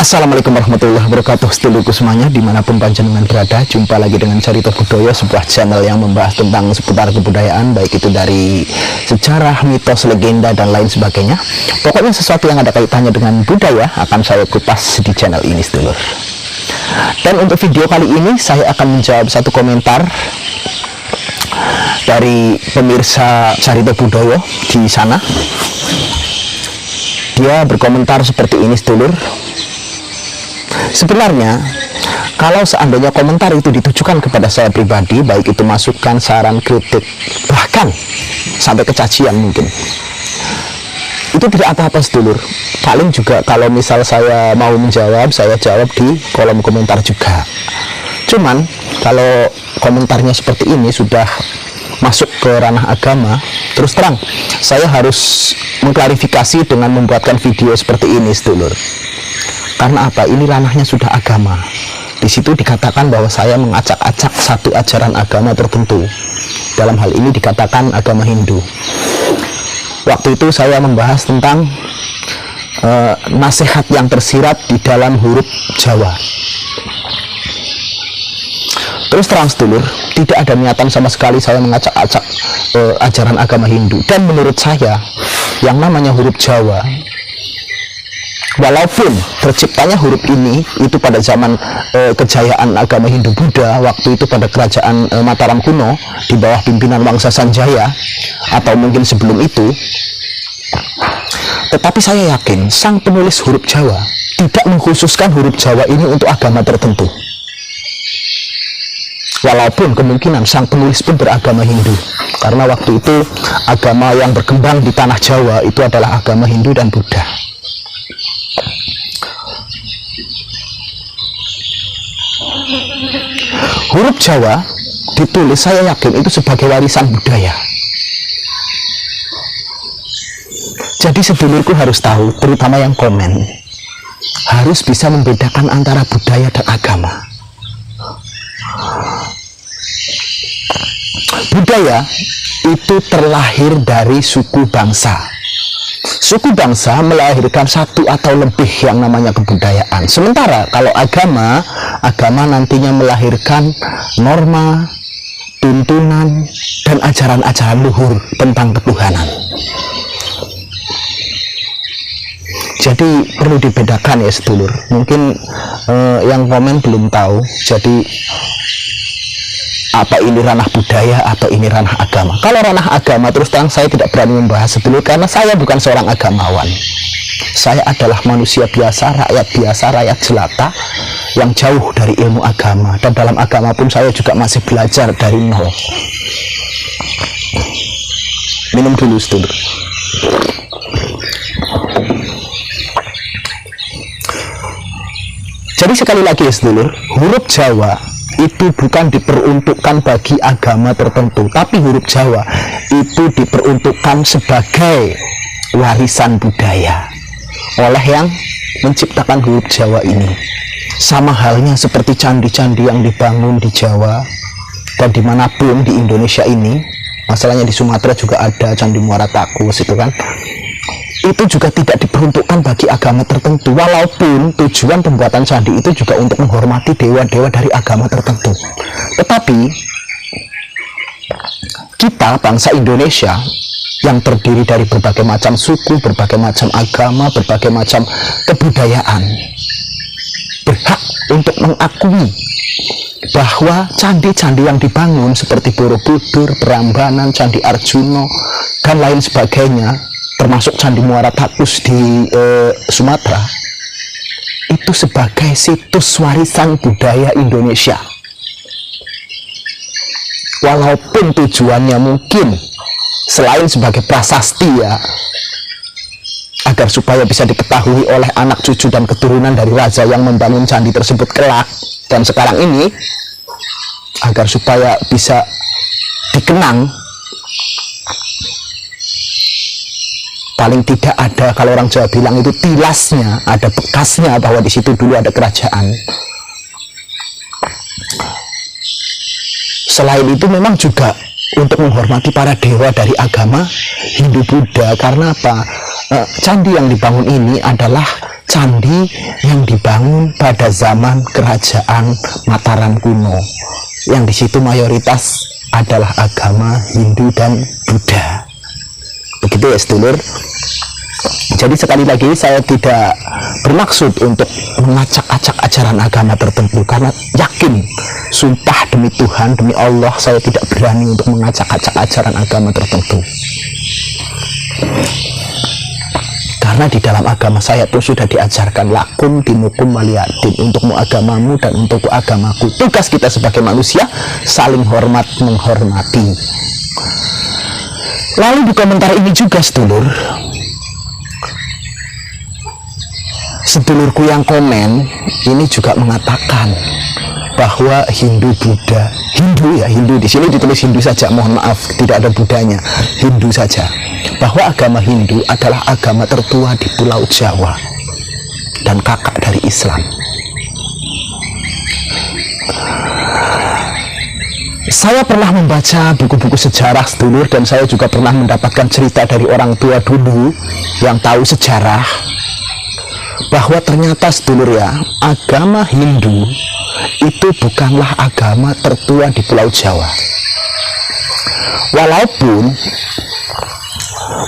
Assalamualaikum warahmatullahi wabarakatuh, sedulurku semuanya dimanapun panjenengan berada. Jumpa lagi dengan Carita Budaya, sebuah channel yang membahas tentang seputar kebudayaan, baik itu dari sejarah, mitos, legenda, dan lain sebagainya. Pokoknya sesuatu yang ada kaitannya dengan budaya akan saya kupas di channel ini, sedulur. Dan untuk video kali ini saya akan menjawab satu komentar dari pemirsa Carita Budaya di sana. Dia berkomentar seperti ini, sedulur. Sebenarnya kalau seandainya komentar itu ditujukan kepada saya pribadi, baik itu masukan, saran, kritik, bahkan sampai kecacian mungkin, itu tidak apa-apa, sedulur. Paling juga kalau misal saya mau menjawab, saya jawab di kolom komentar juga. Cuman kalau komentarnya seperti ini sudah masuk ke ranah agama, terus terang saya harus mengklarifikasi dengan membuatkan video seperti ini, sedulur. Karena apa? Ini ranahnya sudah agama. Di situ dikatakan bahwa saya mengacak-acak satu ajaran agama tertentu. Dalam hal ini dikatakan agama Hindu. Waktu itu saya membahas tentang nasihat yang tersirat di dalam huruf Jawa. Terus terang, sedulur, tidak ada niatan sama sekali saya mengacak-acak ajaran agama Hindu. Dan menurut saya, yang namanya huruf Jawa, walaupun terciptanya huruf ini itu pada zaman kejayaan agama Hindu Buddha, waktu itu pada kerajaan Mataram kuno di bawah pimpinan Wangsa Sanjaya, atau mungkin sebelum itu, tetapi saya yakin sang penulis huruf Jawa tidak mengkhususkan huruf Jawa ini untuk agama tertentu. Walaupun kemungkinan sang penulis pun beragama Hindu, karena waktu itu agama yang berkembang di tanah Jawa itu adalah agama Hindu dan Buddha. Huruf Jawa ditulis, saya yakin itu sebagai warisan budaya. Jadi sedulurku harus tahu, terutama yang komen, harus bisa membedakan antara budaya dan agama. Budaya itu terlahir dari suku bangsa. Suku bangsa melahirkan satu atau lebih yang namanya kebudayaan. Sementara kalau agama nantinya melahirkan norma, tuntunan, dan ajaran-ajaran luhur tentang ketuhanan. Jadi perlu dibedakan ya, sedulur. Mungkin yang komen belum tahu. Jadi apa ini ranah budaya atau ini ranah agama? Kalau ranah agama, terus terang saya tidak berani membahas, sedulur, karena saya bukan seorang agamawan. Saya adalah manusia biasa, rakyat jelata yang jauh dari ilmu agama, dan dalam agama pun saya juga masih belajar dari nol. Minum dulu, sedulur. Jadi sekali lagi ya, sedulur, huruf Jawa itu bukan diperuntukkan bagi agama tertentu, tapi huruf Jawa itu diperuntukkan sebagai warisan budaya oleh yang menciptakan huruf Jawa ini. Sama halnya seperti candi-candi yang dibangun di Jawa dan dimanapun di Indonesia ini. Masalahnya di Sumatera juga ada Candi Muara Takus itu kan. Itu juga tidak diperuntukkan bagi agama tertentu, walaupun tujuan pembuatan candi itu juga untuk menghormati dewa-dewa dari agama tertentu. Tetapi kita bangsa Indonesia yang terdiri dari berbagai macam suku, berbagai macam agama, berbagai macam kebudayaan, berhak untuk mengakui bahwa candi-candi yang dibangun seperti Borobudur, Prambanan, Candi Arjuna, dan lain sebagainya, termasuk Candi Muara Takus di Sumatera, itu sebagai situs warisan budaya Indonesia. Walaupun tujuannya mungkin selain sebagai prasasti ya, agar supaya bisa diketahui oleh anak cucu dan keturunan dari raja yang membangun candi tersebut kelak dan sekarang ini, agar supaya bisa dikenang. Paling tidak ada, kalau orang Jawa bilang itu tilasnya, ada bekasnya bahwa di situ dulu ada kerajaan. Selain itu memang juga untuk menghormati para dewa dari agama Hindu Buddha. Karena apa? Candi yang dibangun ini adalah candi yang dibangun pada zaman kerajaan Mataram kuno, yang di situ mayoritas adalah agama Hindu dan Buddha. Begitu ya sedulur. Jadi sekali lagi saya tidak bermaksud untuk mengacak-acak ajaran agama tertentu, karena yakin, sumpah demi Tuhan, demi Allah, saya tidak berani untuk mengacak-acak ajaran agama tertentu. Karena di dalam agama saya pun sudah diajarkan lakum dinukum waliyadin, untukmu agamamu dan untukku agamaku. Tugas kita sebagai manusia saling hormat menghormati. Lalu di komentar ini juga sedulurku yang komen ini juga mengatakan bahwa Hindu Buddha, Hindu di sini ditulis Hindu saja, mohon maaf tidak ada Budanya, Hindu saja, bahwa agama Hindu adalah agama tertua di Pulau Jawa dan kakak dari Islam. Saya pernah membaca buku-buku sejarah sedulur, dan saya juga pernah mendapatkan cerita dari orang tua dulu yang tahu sejarah, bahwa ternyata sedulur ya, agama Hindu itu bukanlah agama tertua di Pulau Jawa. Walaupun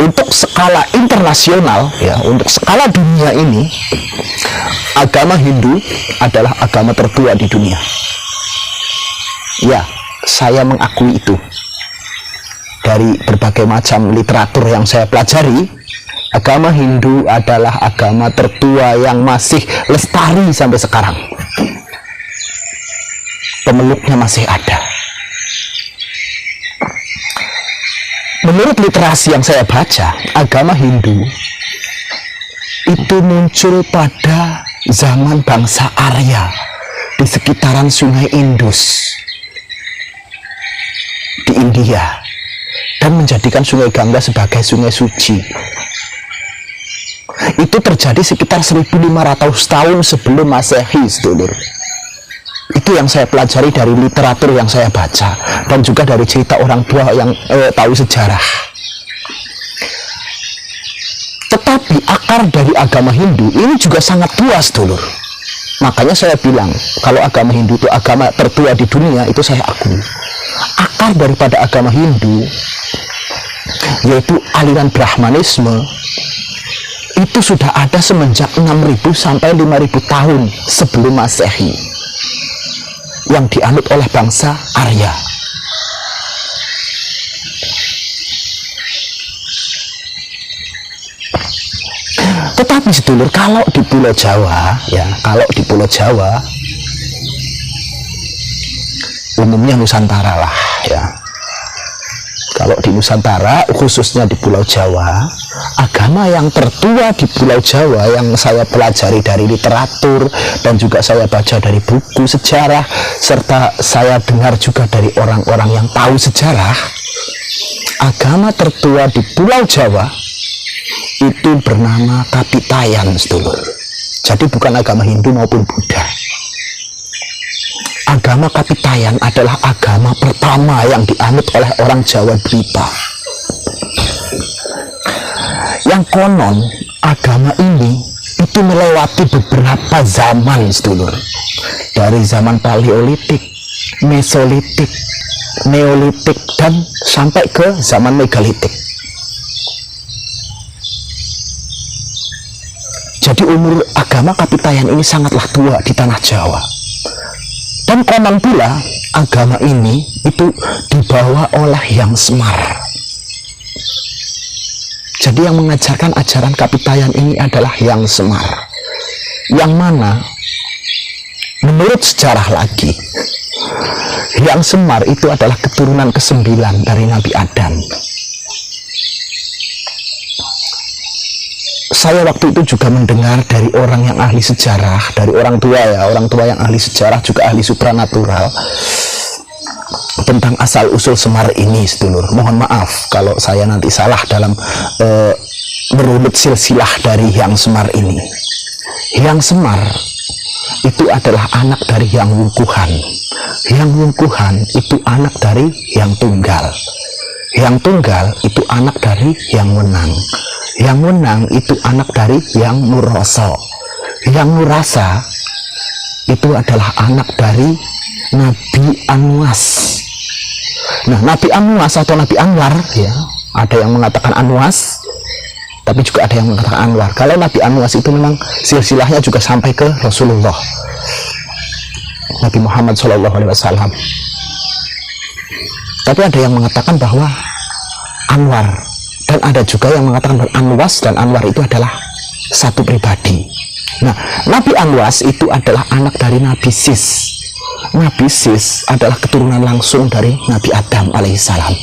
untuk skala internasional ya, untuk skala dunia ini, agama Hindu adalah agama tertua di dunia. Ya, saya mengakui itu. Dari berbagai macam literatur yang saya pelajari, agama Hindu adalah agama tertua yang masih lestari sampai sekarang. Pemeluknya masih ada. Menurut literasi yang saya baca, agama Hindu itu muncul pada zaman bangsa Arya di sekitaran Sungai Indus di India, dan menjadikan Sungai Gangga sebagai sungai suci. Itu terjadi sekitar 1500 tahun sebelum Masehi, sedulur. Itu yang saya pelajari dari literatur yang saya baca, dan juga dari cerita orang tua yang tahu sejarah. Tetapi akar dari agama Hindu ini juga sangat tua, sedulur. Makanya saya bilang, kalau agama Hindu itu agama tertua di dunia, itu saya akui. Akar daripada agama Hindu, yaitu aliran Brahmanisme, itu sudah ada semenjak 6.000 sampai 5.000 tahun sebelum Masehi, yang dianut oleh bangsa Arya. Tetapi sedulur, kalau di Pulau Jawa ya, umumnya Nusantara lah ya. Kalau di Nusantara, khususnya di Pulau Jawa, agama yang tertua di Pulau Jawa yang saya pelajari dari literatur dan juga saya baca dari buku sejarah, serta saya dengar juga dari orang-orang yang tahu sejarah, agama tertua di Pulau Jawa itu bernama Kapitayan, sedulur. Jadi bukan agama Hindu maupun Buddha. Agama Kapitayan adalah agama pertama yang dianut oleh orang Jawa Dwipa. Yang konon agama ini itu melewati beberapa zaman, sedulur. Dari zaman Paleolitik, Mesolitik, Neolitik, dan sampai ke zaman Megalitik. Jadi umur agama Kapitayan ini sangatlah tua di tanah Jawa. Dan konon pula agama ini itu dibawa oleh Hyang Semar. Jadi yang mengajarkan ajaran Kapitayan ini adalah Hyang Semar, yang mana menurut sejarah lagi, Hyang Semar itu adalah keturunan ke-9 dari Nabi Adam. Saya waktu itu juga mendengar dari orang yang ahli sejarah, dari orang tua ya, orang tua yang ahli sejarah juga ahli supranatural, tentang asal-usul Semar ini, sedulur. Mohon maaf kalau saya nanti salah dalam merunut silsilah dari Hyang Semar ini. Hyang Semar itu adalah anak dari Hyang Wungkuhan. Hyang Wungkuhan itu anak dari Hyang Tunggal. Hyang Tunggal itu anak dari Hyang Wenang. Hyang Wenang itu anak dari Hyang Muroso. yang lu rasa itu adalah anak dari Nabi Anwas. Nah, Nabi Anwas atau Nabi Anwar, ya, ada yang mengatakan Anwas, tapi juga ada yang mengatakan Anwar. Kalau Nabi Anwas itu memang silsilahnya juga sampai ke Rasulullah Nabi Muhammad SAW. Tapi ada yang mengatakan bahwa Anwar, dan ada juga yang mengatakan bahwa Anwas dan Anwar itu adalah satu pribadi. Nah, Nabi Anwas itu adalah anak dari Nabi Sis. Nabi Sis adalah keturunan langsung dari Nabi Adam alaihissalam.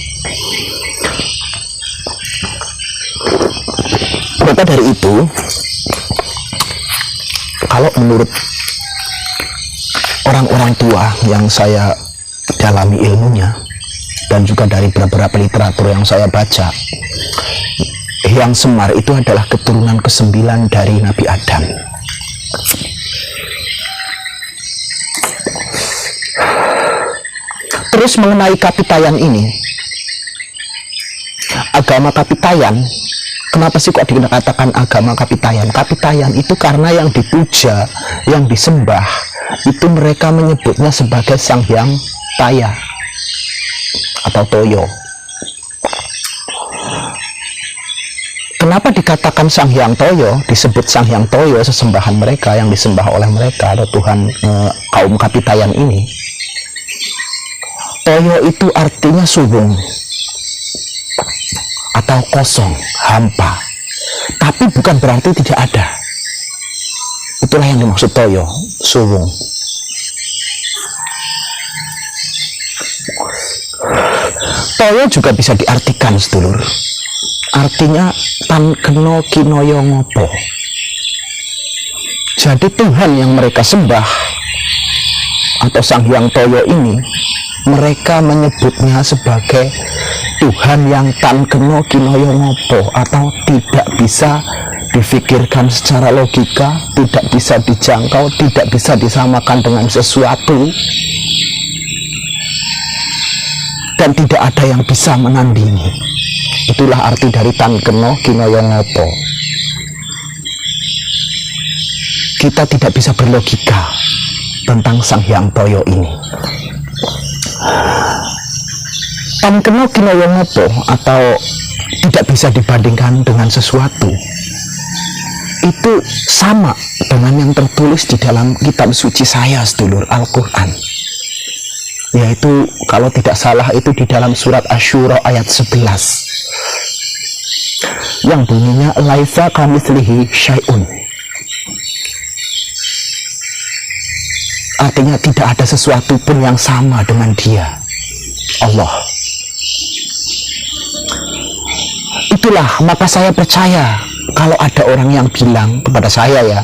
Maka dari itu, kalau menurut orang-orang tua yang saya dalami ilmunya, dan juga dari beberapa literatur yang saya baca, Hyang Semar itu adalah keturunan ke-9 dari Nabi Adam. Terus mengenai Kapitayan ini, agama Kapitayan, kenapa sih kok dikatakan agama Kapitayan? Kapitayan itu karena yang dipuja, yang disembah, itu mereka menyebutnya sebagai Sang Hyang Taya atau Toyo. Kenapa dikatakan Sang Hyang Toyo, disebut Sang Hyang Toyo, sesembahan mereka yang disembah oleh mereka atau Tuhan kaum Kapitayan ini? Toyo itu artinya subung atau kosong, hampa, tapi bukan berarti tidak ada. Itulah yang dimaksud Toyo, subung. Toyo juga bisa diartikan, sedulur, artinya tan keno kinoyo ngopo. Jadi Tuhan yang mereka sembah atau Sang Hyang Toyo ini, mereka menyebutnya sebagai Tuhan yang tan keno kinoyo ngopo, atau tidak bisa difikirkan secara logika, tidak bisa dijangkau, tidak bisa disamakan dengan sesuatu, dan tidak ada yang bisa menandingi. Itulah arti dari tan keno kinoyo ngopo. Kita tidak bisa berlogika tentang Sang Hyang Toyo ini. Tan keno kinoyo ngopo atau tidak bisa dibandingkan dengan sesuatu, itu sama dengan yang tertulis di dalam kitab suci saya, sedulur, Al-Quran. Yaitu kalau tidak salah itu di dalam surat Asy-Syura ayat 11 yang bunyinya laisa kamitslihi syai'un. Artinya tidak ada sesuatu pun yang sama dengan Dia, Allah. Itulah maka saya percaya kalau ada orang yang bilang kepada saya, ya,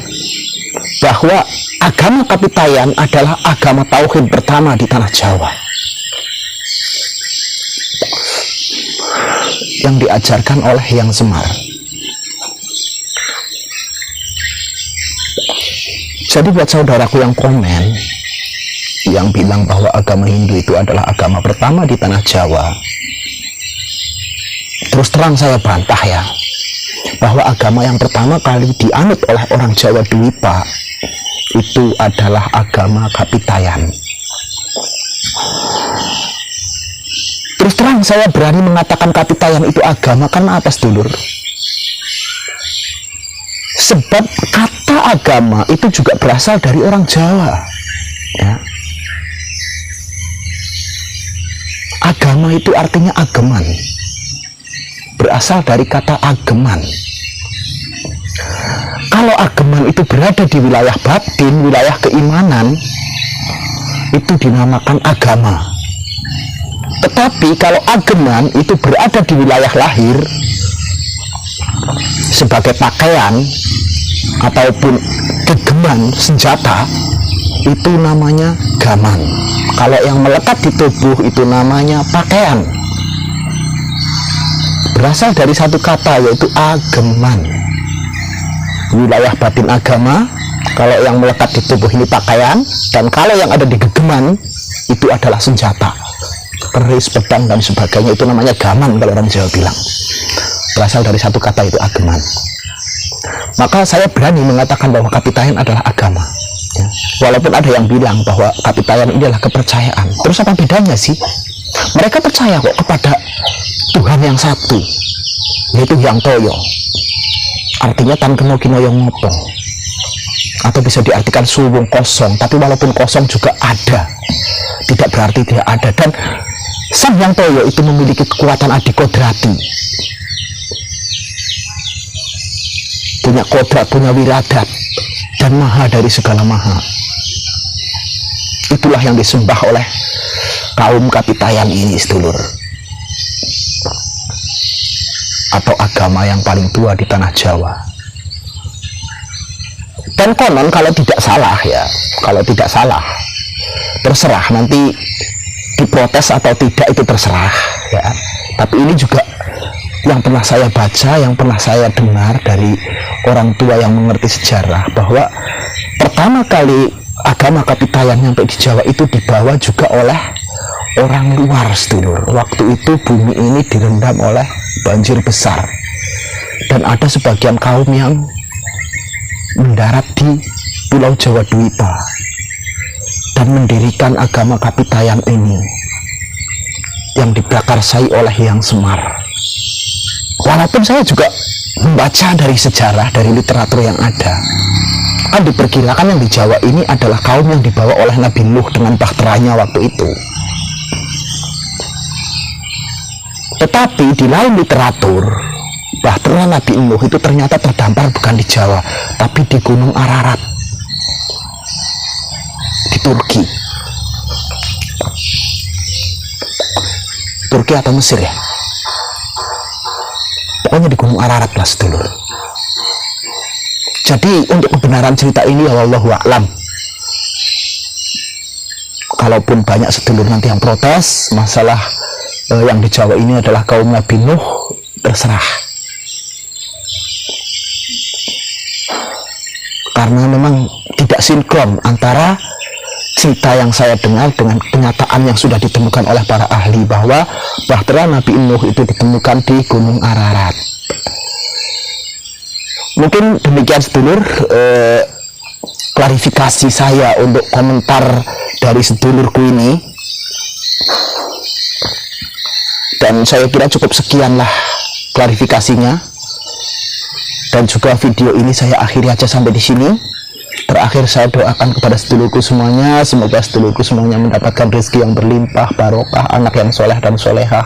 bahwa agama Kapitayan adalah agama tauhid pertama di tanah Jawa yang diajarkan oleh Hyang Semar. Jadi buat saudaraku yang komen, yang bilang bahwa agama Hindu itu adalah agama pertama di tanah Jawa, terus terang saya bantah, ya, bahwa agama yang pertama kali dianut oleh orang Jawa Dwipa itu adalah agama Kapitayan. Terus terang saya berani mengatakan Kapitayan itu agama karena apa, sedulur? Sebab kata agama itu juga berasal dari orang Jawa, ya. Agama itu artinya ageman, berasal dari kata ageman. Kalau ageman itu berada di wilayah batin, wilayah keimanan, itu dinamakan agama. Tetapi kalau ageman itu berada di wilayah lahir sebagai pakaian ataupun gegeman senjata, itu namanya gaman. Kalau yang melekat di tubuh itu namanya pakaian. Berasal dari satu kata, yaitu ageman. Wilayah batin agama, kalau yang melekat di tubuh ini pakaian, dan kalau yang ada di gegeman itu adalah senjata, keris, pedang, dan sebagainya. Itu namanya gaman kalau orang Jawa bilang. Berasal dari satu kata, itu ageman. Maka saya berani mengatakan bahwa Kapitayan adalah agama, ya. Walaupun ada yang bilang bahwa Kapitayan ini adalah kepercayaan. Terus apa bedanya sih? Mereka percaya kok kepada Tuhan yang satu, yaitu Hyang Toyo, artinya tan keno kinoyo ngopo, atau bisa diartikan suwung kosong. Tapi walaupun kosong juga ada, tidak berarti tidak ada. Dan Sang Hyang Toyo itu memiliki kekuatan adikodrati, punya kodrat, punya wiradat, dan maha dari segala maha. Itulah yang disembah oleh kaum Kapitayan ini, sedulur, atau agama yang paling tua di tanah Jawa. Dan konon kalau tidak salah, ya, kalau tidak salah, terserah nanti diprotes atau tidak, itu terserah, ya. Tapi ini juga yang pernah saya baca, yang pernah saya dengar dari orang tua yang mengerti sejarah, bahwa pertama kali agama Kapitayan sampai di Jawa itu dibawa juga oleh orang luar, sedulur. Waktu itu bumi ini direndam oleh banjir besar, dan ada sebagian kaum yang mendarat di Pulau Jawa Dwipa dan mendirikan agama Kapitayan ini yang diprakarsai oleh Hyang Semar. Walaupun saya juga membaca dari sejarah, dari literatur yang ada, kan diperkirakan yang di Jawa ini adalah kaum yang dibawa oleh Nabi Nuh dengan bahteranya waktu itu. Tetapi di lain literatur, bahtera Nabi Nuh itu ternyata terdampar bukan di Jawa, tapi di Gunung Ararat, di Turki. Turki atau Mesir, ya, pokoknya di Gunung Ararat lah, sedulur. Jadi untuk kebenaran cerita ini, ya wallahu a'lam. Kalaupun banyak sedulur nanti yang protes masalah yang di Jawa ini adalah kaum Nabi Nuh, terserah. Karena memang tidak sinkron antara cerita yang saya dengar dengan kenyataan yang sudah ditemukan oleh para ahli, bahwa bahtera Nabi Nuh itu ditemukan di Gunung Ararat. Mungkin demikian, sedulur, klarifikasi saya untuk komentar dari sedulurku ini. Dan saya kira cukup sekianlah klarifikasinya. Dan juga video ini saya akhiri aja sampai di sini. Terakhir saya doakan kepada sedulurku semuanya, semoga sedulurku semuanya mendapatkan rezeki yang berlimpah, barokah, anak yang soleh dan solehah,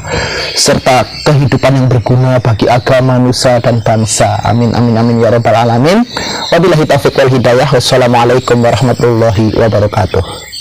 serta kehidupan yang berguna bagi agama, nusa, dan bangsa. Amin, amin, amin, ya rabbal alamin. Wabillahi taufiq wal hidayah. Wassalamualaikum warahmatullahi wabarakatuh.